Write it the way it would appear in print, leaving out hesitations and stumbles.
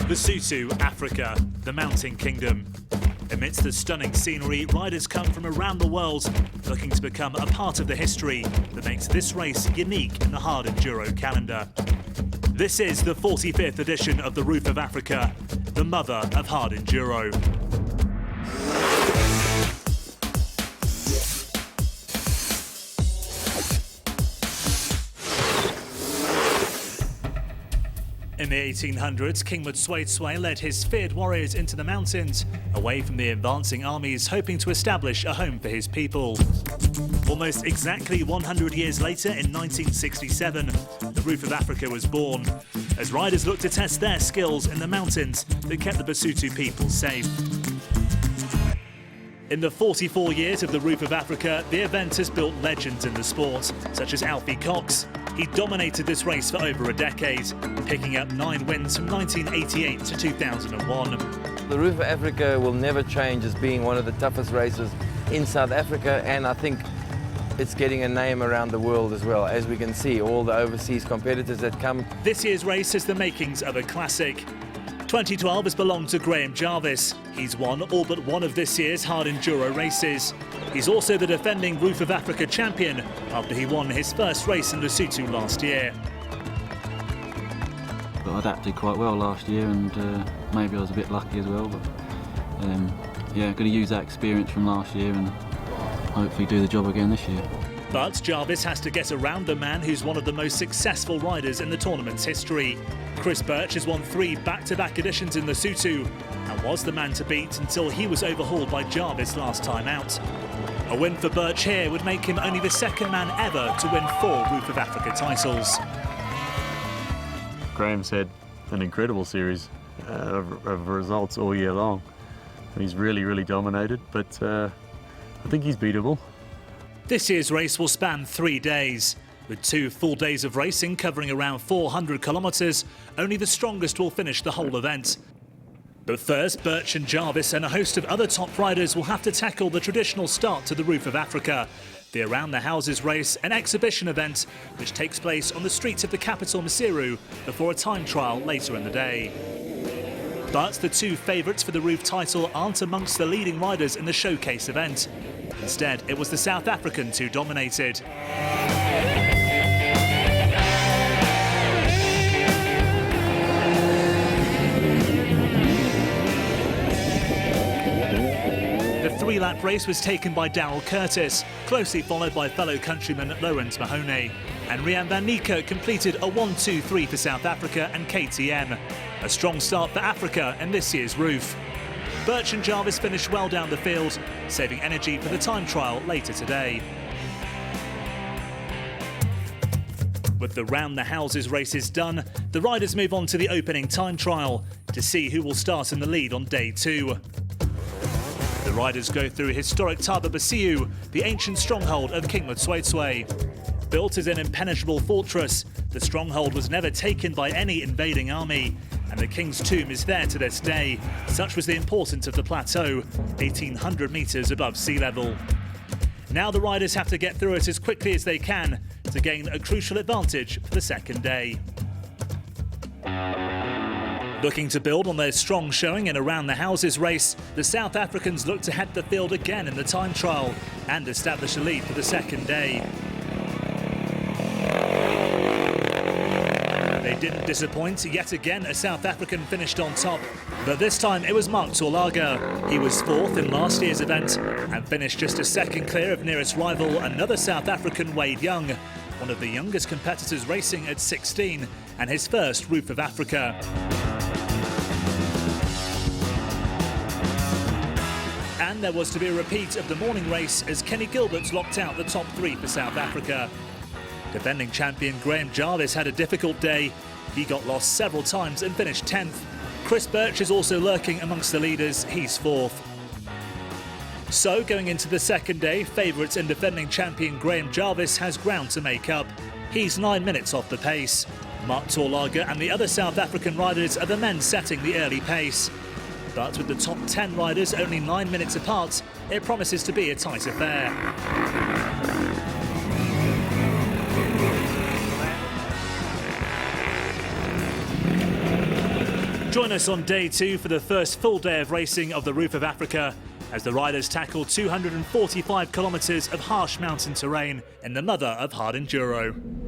Lesotho, Africa, the mountain kingdom. Amidst the stunning scenery, riders come from around the world looking to become a part of the history that makes this race unique in the hard enduro calendar. This is the 45th edition of the Roof of Africa, the mother of hard enduro. In the 1800s, King Motswetswe led his feared warriors into the mountains, away from the advancing armies, hoping to establish a home for his people. Almost exactly 100 years later, in 1967, the Roof of Africa was born, as riders looked to test their skills in the mountains that kept the Basotho people safe. In the 44 years of the Roof of Africa, the event has built legends in the sport, such as Alfie Cox. He dominated this race for over a decade, picking up 9 wins from 1988 to 2001. The Roof of Africa will never change as being one of the toughest races in South Africa, and I think it's getting a name around the world as well. As we can see, all the overseas competitors that come. This year's race has the makings of a classic. 2012 has belonged to Graham Jarvis. He's won all but one of this year's hard enduro races. He's also the defending Roof of Africa champion after he won his first race in Lesotho last year. But I adapted quite well last year, and maybe I was a bit lucky as well. But yeah, going to use that experience from last year and hopefully do the job again this year. But Jarvis has to get around a man who's one of the most successful riders in the tournament's history. Chris Birch has won 3 back-to-back editions in Lesotho and was the man to beat until he was overhauled by Jarvis last time out. A win for Birch here would make him only the second man ever to win 4 Roof of Africa titles. Graham's had an incredible series of results all year long. He's really dominated, but I think he's beatable. This year's race will span 3 days. With 2 full days of racing covering around 400 kilometres, only the strongest will finish the whole event. But first, Birch and Jarvis and a host of other top riders will have to tackle the traditional start to the Roof of Africa, the Around the Houses race, an exhibition event which takes place on the streets of the capital Maseru before a time trial later in the day. But the 2 favourites for the Roof title aren't amongst the leading riders in the showcase event. Instead, it was the South Africans who dominated. The 3-lap race was taken by Darrell Curtis, closely followed by fellow countryman Lawrence Mahoney. And Rian van Niekerk completed a 1-2-3 for South Africa and KTM. A strong start for Africa in this year's Roof. Birch and Jarvis finished well down the field, saving energy for the time trial later today. With the Round the Houses races done, the riders move on to the opening time trial to see who will start in the lead on day 2. The riders go through historic Thaba Basiu, the ancient stronghold of King Motswetswe. Built as an impenetrable fortress, the stronghold was never taken by any invading army, and the King's tomb is there to this day. Such was the importance of the plateau, 1,800 metres above sea level. Now the riders have to get through it as quickly as they can to gain a crucial advantage for the second day. Looking to build on their strong showing in Around the Houses race, the South Africans look to head the field again in the time trial and establish a lead for the second day. They didn't disappoint. Yet again, a South African finished on top. But this time it was Mark Torlaga. He was 4th in last year's event and finished just a second clear of nearest rival, another South African, Wade Young, one of the youngest competitors racing at 16 and his first Roof of Africa. And there was to be a repeat of the morning race as Kenny Gilbert locked out the top 3 for South Africa. Defending champion Graham Jarvis had a difficult day. He got lost several times and finished 10th. Chris Birch is also lurking amongst the leaders. He's 4th. So, going into the second day, favourites and defending champion Graham Jarvis has ground to make up. He's 9 minutes off the pace. Mark Torlaga and the other South African riders are the men setting the early pace. But with the top 10 riders only 9 minutes apart, it promises to be a tight affair. Join us on day 2 for the first full day of racing of the Roof of Africa as the riders tackle 245 kilometres of harsh mountain terrain in the mother of hard enduro.